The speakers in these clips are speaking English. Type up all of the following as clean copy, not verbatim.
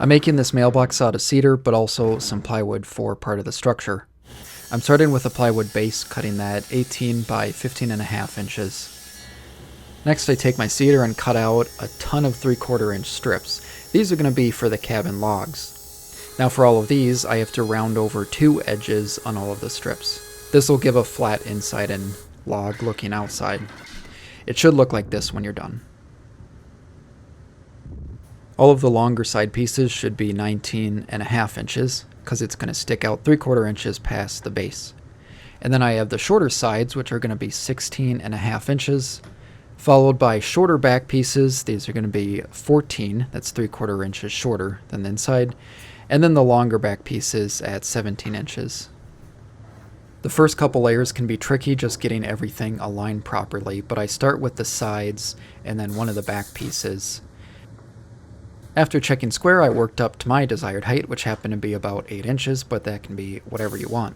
I'm making this mailbox out of cedar, but also some plywood for part of the structure. I'm starting with a plywood base, cutting that 18 by 15.5 inches. Next, I take my cedar and cut out a ton of 3/4 inch strips. These are going to be for the cabin logs. Now for all of these, I have to round over 2 edges on all of the strips. This will give a flat inside and log looking outside. It should look like this when you're done. All of the longer side pieces should be 19.5 inches because it's going to stick out 3/4 inches past the base. And then I have the shorter sides, which are going to be 16.5 inches, followed by shorter back pieces. These are going to be 14, that's 3/4 inches shorter than the inside, and then the longer back pieces at 17 inches. The first couple layers can be tricky just getting everything aligned properly, but I start with the sides and then one of the back pieces. After checking square, I worked up to my desired height, which happened to be about 8 inches, but that can be whatever you want.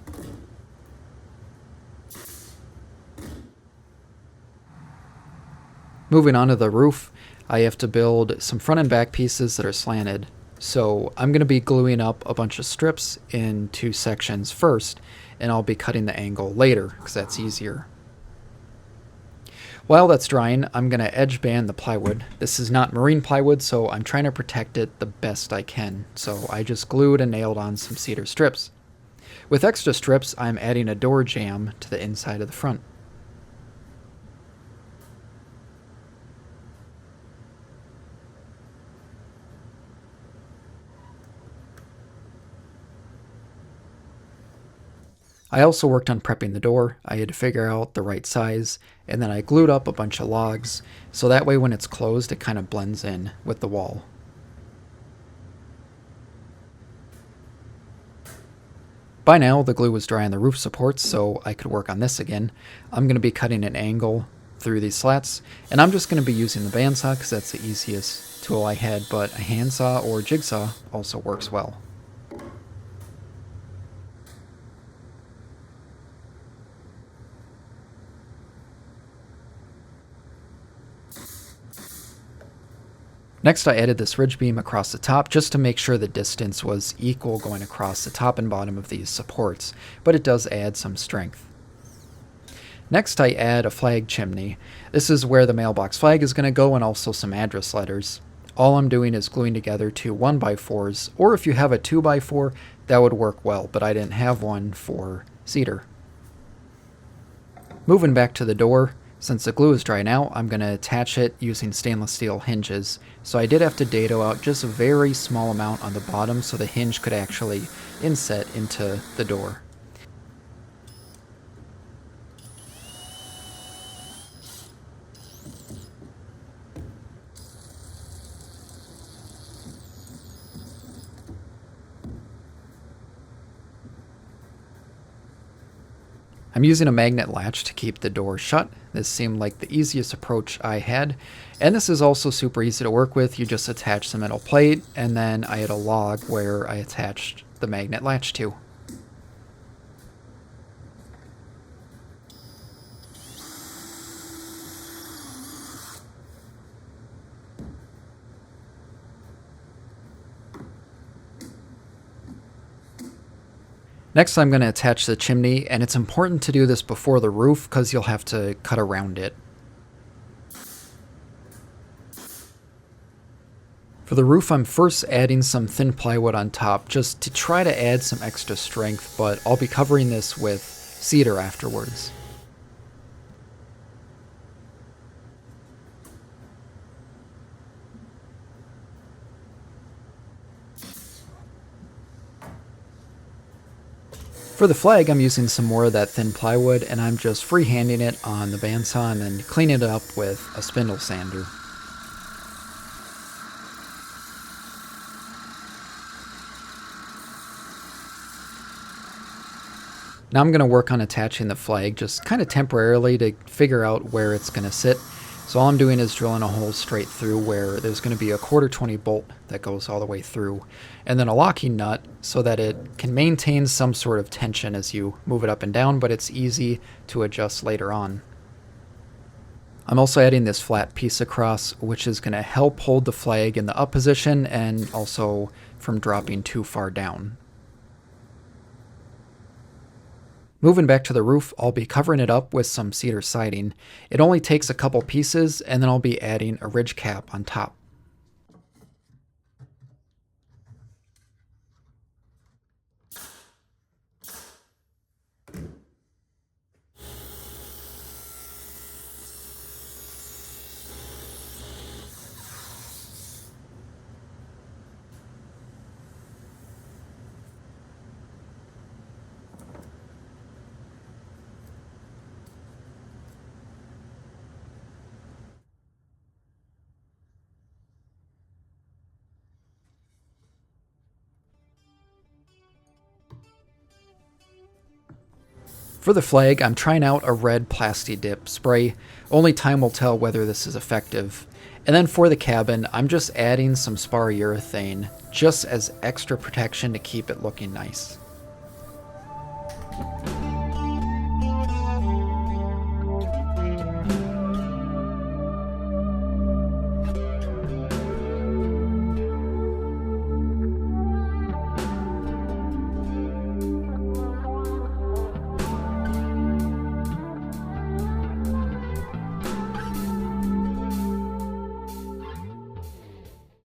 Moving on to the roof, I have to build some front and back pieces that are slanted. So I'm going to be gluing up a bunch of strips in 2 sections first, and I'll be cutting the angle later because that's easier. While that's drying, I'm going to edge band the plywood. This is not marine plywood, so I'm trying to protect it the best I can. So I just glued and nailed on some cedar strips. With extra strips, I'm adding a door jamb to the inside of the front. I also worked on prepping the door. I had to figure out the right size, and then I glued up a bunch of logs, so that way when it's closed it kind of blends in with the wall. By now the glue was dry on the roof supports, so I could work on this again. I'm going to be cutting an angle through these slats, and I'm just going to be using the bandsaw because that's the easiest tool I had, but a handsaw or jigsaw also works well. Next, I added this ridge beam across the top just to make sure the distance was equal going across the top and bottom of these supports, but it does add some strength. Next, I add a flag chimney. This is where the mailbox flag is going to go and also some address letters. All I'm doing is gluing together 2 1x4s, or if you have a 2x4, that would work well, but I didn't have one for cedar. Moving back to the door, since the glue is dry now, I'm going to attach it using stainless steel hinges. So I did have to dado out just a very small amount on the bottom so the hinge could actually inset into the door. I'm using a magnet latch to keep the door shut. This seemed like the easiest approach I had, and this is also super easy to work with. You just attach the metal plate, and then I had a log where I attached the magnet latch to. Next, I'm going to attach the chimney, and it's important to do this before the roof because you'll have to cut around it. For the roof, I'm first adding some thin plywood on top just to try to add some extra strength, but I'll be covering this with cedar afterwards. For the flag, I'm using some more of that thin plywood, and I'm just freehanding it on the bandsaw and then cleaning it up with a spindle sander. Now I'm going to work on attaching the flag just kind of temporarily to figure out where it's going to sit. So all I'm doing is drilling a hole straight through where there's going to be a 1/4-20 bolt that goes all the way through, and then a locking nut so that it can maintain some sort of tension as you move it up and down, but it's easy to adjust later on. I'm also adding this flat piece across, which is going to help hold the flag in the up position and also from dropping too far down. Moving back to the roof, I'll be covering it up with some cedar siding. It only takes a couple pieces, and then I'll be adding a ridge cap on top. For the flag, I'm trying out a red Plasti Dip spray. Only time will tell whether this is effective. And then for the cabin, I'm just adding some spar urethane, just as extra protection to keep it looking nice.